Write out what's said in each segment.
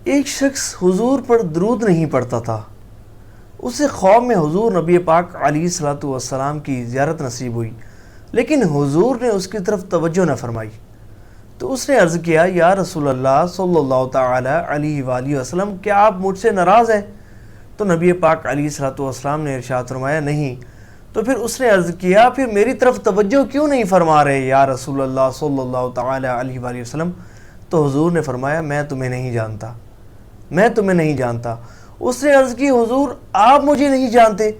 ایک شخص حضور پر درود نہیں پڑھتا تھا۔ اسے خواب میں حضور نبی پاک علیہ الصلوۃ والسلام کی زیارت نصیب ہوئی، لیکن حضور نے اس کی طرف توجہ نہ فرمائی۔ تو اس نے عرض کیا، یا رسول اللہ صلی اللہ تعالی علیہ وآلہ وسلم، کیا آپ مجھ سے ناراض ہیں؟ تو نبی پاک علیہ الصلوۃ والسلام نے ارشاد فرمایا، نہیں۔ تو پھر اس نے عرض کیا، پھر میری طرف توجہ کیوں نہیں فرما رہے یا رسول اللہ صلی اللہ تعالی علیہ وآلہ وسلم؟ تو حضور نے فرمایا، میں تمہیں نہیں جانتا، میں تمہیں نہیں جانتا۔ اس نے عرض کی، حضور آپ مجھے نہیں جانتے؟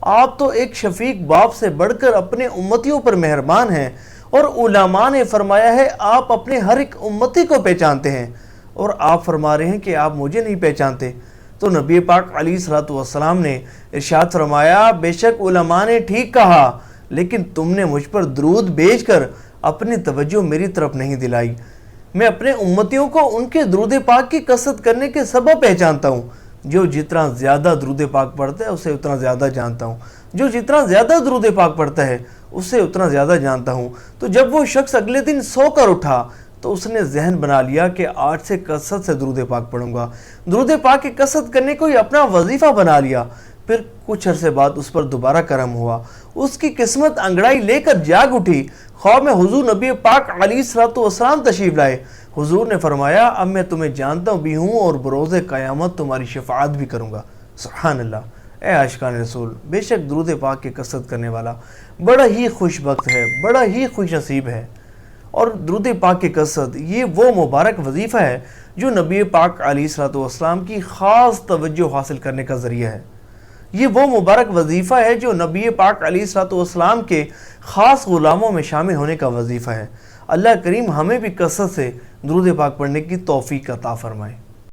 آپ تو ایک شفیق باپ سے بڑھ کر اپنے امتیوں پر مہربان ہیں، اور علماء نے فرمایا ہے آپ اپنے ہر ایک امتی کو پہچانتے ہیں، اور آپ فرما رہے ہیں کہ آپ مجھے نہیں پہچانتے۔ تو نبی پاک علیہ الصلوۃ والسلام نے ارشاد فرمایا، بے شک علماء نے ٹھیک کہا، لیکن تم نے مجھ پر درود بھیج کر اپنی توجہ میری طرف نہیں دلائی۔ میں اپنے امتیوں کو ان کے درود پاک کی کثرت کرنے کے سبب پہچانتا ہوں۔ جو جتنا زیادہ درود پاک پڑھتا ہے اسے اتنا زیادہ جانتا ہوں، جو جتنا زیادہ درود پاک پڑھتا ہے اسے اتنا زیادہ جانتا ہوں۔ تو جب وہ شخص اگلے دن سو کر اٹھا تو اس نے ذہن بنا لیا کہ آج سے کثرت سے درود پاک پڑھوں گا، درود پاک کی کثرت کرنے کو ہی اپنا وظیفہ بنا لیا۔ پھر کچھ عرصے بعد اس پر دوبارہ کرم ہوا، اس کی قسمت انگڑائی لے کر جاگ اٹھی۔ خواب میں حضور نبی پاک علیہ الصلوۃ والسلام تشریف لائے۔ حضور نے فرمایا، اب میں تمہیں جانتا بھی ہوں اور بروز قیامت تمہاری شفاعت بھی کروں گا۔ سبحان اللہ۔ اے عاشقان رسول، بے شک درود پاک کی کثرت کرنے والا بڑا ہی خوش بخت ہے، بڑا ہی خوش نصیب ہے۔ اور درود پاک کی کثرت یہ وہ مبارک وظیفہ ہے جو نبی پاک علیہ الصلوۃ والسلام کی خاص توجہ حاصل کرنے کا ذریعہ ہے۔ یہ وہ مبارک وظیفہ ہے جو نبی پاک علیہ الصلوۃ والسلام کے خاص غلاموں میں شامل ہونے کا وظیفہ ہے۔ اللہ کریم ہمیں بھی کثرت سے درود پاک پڑھنے کی توفیق عطا فرمائے۔